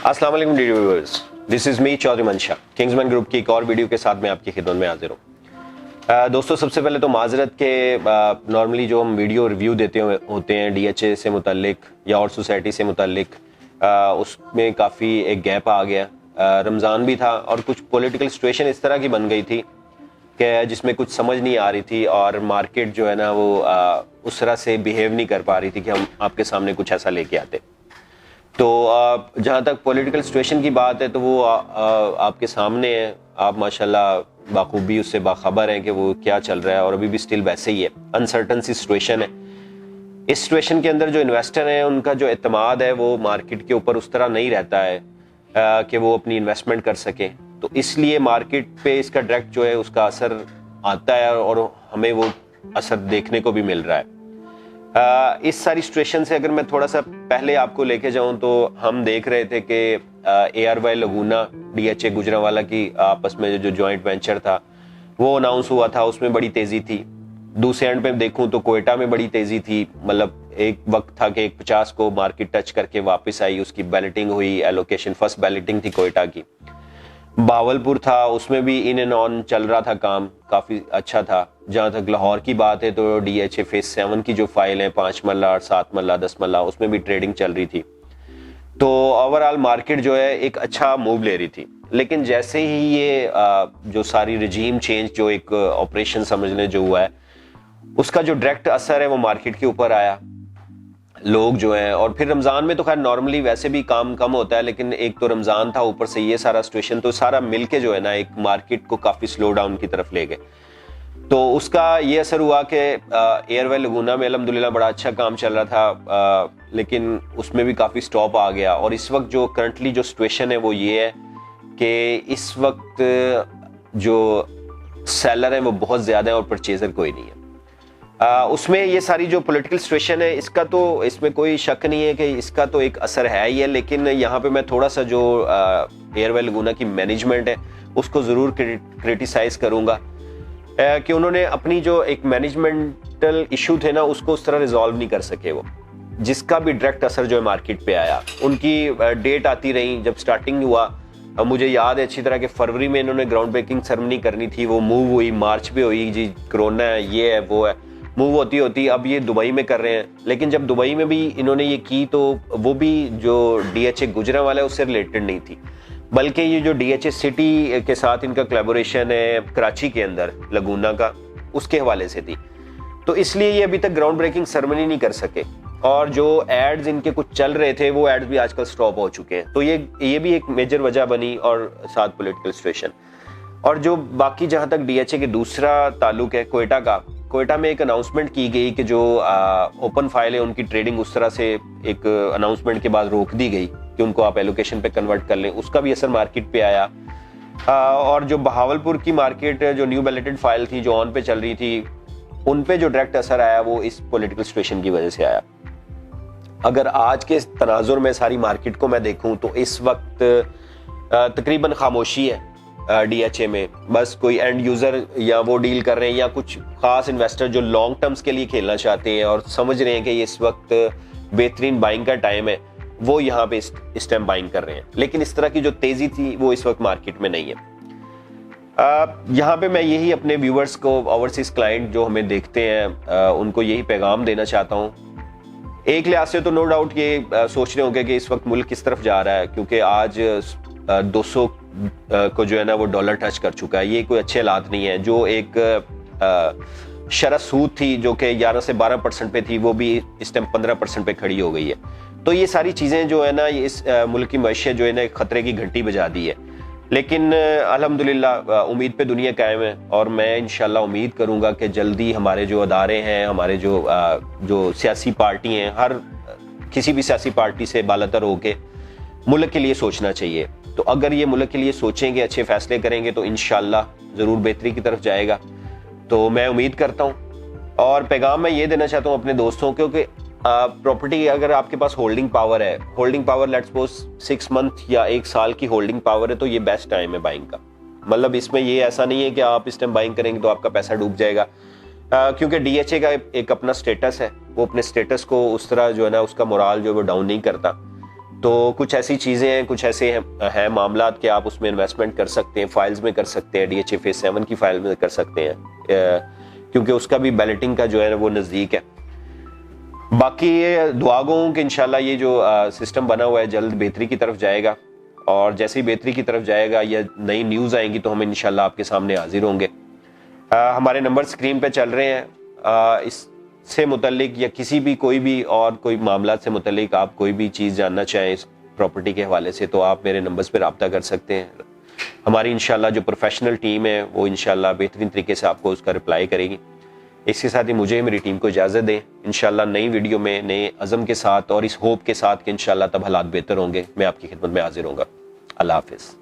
अस्सलाम वालेकुम video viewers, this is me Chaudhry Mansha. Kingsman group की एक और वीडियो के साथ मैं आपकी खिदमत में हाजिर हूँ। दोस्तों, सबसे पहले तो माजरत के नॉर्मली जो हम वीडियो रिव्यू देते होते हैं डीएचए से मुतल्लिक या और सोसाइटी से मुतल्लिक, उसमें काफ़ी एक गैप आ गया। रमज़ान भी था और कुछ पॉलिटिकल सिचुएशन इस तरह की बन गई थी कि जिसमें कुछ समझ नहीं आ रही थी और मार्केट जो है ना वो उस तरह से बिहेव नहीं कर पा रही थी कि हम आपके सामने कुछ ऐसा लेके आते। तो जहाँ तक पॉलिटिकल सिचुएशन की बात है तो वो आपके सामने है। आप माशाल्लाह बाखूबी उससे बाखबर हैं कि वो क्या चल रहा है और अभी भी स्टिल वैसे ही है, अनसर्टन सी सिचुएशन है। इस सिचुएशन के अंदर जो इन्वेस्टर हैं उनका जो एतमाद है वो मार्केट के ऊपर उस तरह नहीं रहता है कि वो अपनी इन्वेस्टमेंट कर सके, तो इसलिए मार्केट पे इसका डायरेक्ट जो है उसका असर आता है और हमें वो असर देखने को भी मिल रहा है। इस सारी सिचुएशन से अगर मैं थोड़ा सा पहले आपको लेके जाऊं तो हम देख रहे थे कि ARY लगूना DHA गुजरांवाला की आपस में जो जॉइंट वेंचर था वो अनाउंस हुआ था, उसमें बड़ी तेजी थी। दूसरे एंड पे देखूं तो कोयटा में बड़ी तेजी थी, मतलब एक वक्त था कि 50 को मार्केट टच करके वापस आई, उसकी बैलेटिंग हुई, एलोकेशन फर्स्ट बैलेटिंग थी कोयटा की। बावलपुर था, उसमें भी इन एंड ऑन चल रहा था, काम काफी अच्छा था। जहां तक लाहौर की बात है तो DHA फेज 7 की जो फाइल है 5 मल्ला, 7 मल्ला, 10 मल्ला, उसमें भी ट्रेडिंग चल रही थी। तो ओवरऑल मार्केट जो है एक अच्छा मूव ले रही थी। लेकिन जैसे ही ये जो सारी रिजीम चेंज जो एक ऑपरेशन समझ लें जो हुआ है उसका जो डायरेक्ट असर है वो मार्केट के ऊपर आया। लोग जो हैं, और फिर रमजान में तो खैर नॉर्मली वैसे भी काम कम होता है, लेकिन एक तो रमजान था, ऊपर से ये सारा सिचुएशन, तो सारा मिलके जो है ना एक मार्केट को काफी स्लो डाउन की तरफ ले गए। तो उसका ये असर हुआ कि ARY लगूना में अल्हम्दुलिल्लाह बड़ा अच्छा काम चल रहा था, लेकिन उसमें भी काफी स्टॉप आ गया। और इस वक्त जो करंटली जो सिचुएशन है वो ये है कि इस वक्त जो सेलर है वो बहुत ज्यादा है और परचेजर कोई नहीं है। उसमें ये सारी जो पॉलिटिकल सिचुएशन है इसका तो इसमें कोई शक नहीं है कि इसका तो एक असर है ही है। लेकिन यहाँ पे मैं थोड़ा सा जो ARY लगूना की मैनेजमेंट है उसको जरूर क्रिटिसाइज करूंगा कि उन्होंने अपनी जो एक मैनेजमेंटल इशू थे ना उसको उस तरह रिजॉल्व नहीं कर सके, वो जिसका भी डायरेक्ट असर जो है मार्केट पे आया। उनकी डेट आती रही, जब स्टार्टिंग हुआ मुझे याद है अच्छी तरह कि फरवरी में इन्होंने ग्राउंड ब्रेकिंग सेरेमनी करनी थी, वो मूव हुई, मार्च पे हुई, जी कोरोना है, ये है, वो है, मूव होती होती अब ये दुबई में कर रहे हैं। लेकिन जब दुबई में भी इन्होंने ये की तो वो भी जो DHA गुजरांवाला है उससे रिलेटेड नहीं थी, बल्कि ये जो DHA सिटी के साथ इनका कोलैबोरेशन है कराची के अंदर लगूना का, उसके हवाले से थी। तो इसलिए ये अभी तक ग्राउंड ब्रेकिंग सेरेमनी नहीं कर सके और जो एड्स इनके कुछ चल रहे थे वो एड्स भी आजकल स्टॉप हो चुके हैं। तो ये भी एक मेजर वजह बनी, और साथ पॉलिटिकल सिचुएशन। और जो बाकी जहां तक DHA के दूसरा ताल्लुक है कोयटा का, कोयटा में एक अनाउंसमेंट की गई कि जो ओपन फाइल है उनकी ट्रेडिंग उस तरह से एक अनाउंसमेंट के बाद रोक दी गई कि उनको आप एलोकेशन पे कन्वर्ट कर लें, उसका भी असर मार्केट पे आया। और जो बहावलपुर की मार्केट जो न्यू बैलेटेड फाइल थी जो ऑन पे चल रही थी, उन पे जो डायरेक्ट असर आया वो इस पॉलिटिकल सिचुएशन की वजह से आया। अगर आज के तनाजुर में सारी मार्केट को मैं देखूं तो इस वक्त तकरीबन खामोशी है DHA में। बस कोई एंड यूजर या वो डील कर रहे हैं या कुछ खास इन्वेस्टर जो लॉन्ग टर्म्स के लिए खेलना चाहते हैं और समझ रहे हैं कि इस वक्त बेहतरीन बाइंग का टाइम है, वो यहाँ पे इस टाइम बाइंग कर रहे हैं। लेकिन इस तरह की जो तेजी थी वो इस वक्त मार्केट में नहीं है। यहाँ पे मैं यही अपने व्यूअर्स को, ओवरसीज क्लाइंट जो हमें देखते हैं, उनको यही पैगाम देना चाहता हूँ। एक लिहाज से तो नो डाउट ये सोच रहे होंगे कि इस वक्त मुल्क किस तरफ जा रहा है, क्योंकि आज 200 को जो है ना वो डॉलर टच कर चुका है। ये कोई अच्छे हालात नहीं है। जो एक शरह सूद थी जो कि 11 से 12% पे थी, वो भी इस टाइम 15% पे खड़ी हो गई है। तो ये सारी चीज़ें जो है ना इस मुल्क की मईशत जो है ना खतरे की घंटी बजा दी है। लेकिन अल्हम्दुलिल्लाह उम्मीद पे दुनिया कायम है और मैं इंशाल्लाह उम्मीद करूंगा कि जल्दी हमारे जो अदारे हैं, हमारे जो सियासी पार्टी हैं, हर किसी भी सियासी पार्टी से बालातर होके मुल्क के लिए सोचना चाहिए। तो अगर ये मुल्क के लिए सोचेंगे, अच्छे फैसले करेंगे तो इंशाल्लाह ज़रूर बेहतरी की तरफ जाएगा। तो मैं उम्मीद करता हूँ और पैगाम मैं ये देना चाहता हूँ अपने दोस्तों को कि प्रॉपर्टी अगर आपके पास होल्डिंग पावर है, holding power let's suppose 6 month या 1 साल की होल्डिंग पावर है, तो ये बेस्ट टाइम है बाइंग का। मतलब इसमें ये ऐसा नहीं है कि आप इस टाइम बाइंग करेंगे तो आपका पैसा डूब जाएगा, क्योंकि DHA का एक अपना स्टेटस है, वो अपने स्टेटस को उस तरह जो है ना उसका मोराल जो है वो डाउन नहीं करता। تو کچھ ایسی چیزیں ہیں, کچھ ایسے ہیں معاملات کہ آپ اس میں انویسٹمنٹ کر سکتے ہیں, فائلز میں کر سکتے ہیں, DHA فیز 7 کی فائل میں کر سکتے ہیں, کیونکہ اس کا بھی بیلٹنگ کا جو ہے وہ نزدیک ہے. باقی دعا گو ہوں کہ انشاءاللہ یہ جو سسٹم بنا ہوا ہے جلد بہتری کی طرف جائے گا, اور جیسے ہی بہتری کی طرف جائے گا یا نئی نیوز آئیں گی تو ہم انشاءاللہ آپ کے سامنے حاضر ہوں گے. ہمارے نمبر اسکرین پہ چل رہے ہیں, اس سے متعلق یا کسی بھی کوئی بھی اور کوئی معاملات سے متعلق آپ کوئی بھی چیز جاننا چاہیں اس پراپرٹی کے حوالے سے تو آپ میرے نمبرز پہ رابطہ کر سکتے ہیں. ہماری انشاءاللہ جو پروفیشنل ٹیم ہے وہ انشاءاللہ بہترین طریقے سے آپ کو اس کا رپلائی کرے گی. اس کے ساتھ ہی مجھے میری ٹیم کو اجازت دیں, انشاءاللہ نئی ویڈیو میں نئے عزم کے ساتھ اور اس ہوپ کے ساتھ کہ انشاءاللہ تب حالات بہتر ہوں گے, میں آپ کی خدمت میں حاضر ہوں گا. اللہ حافظ.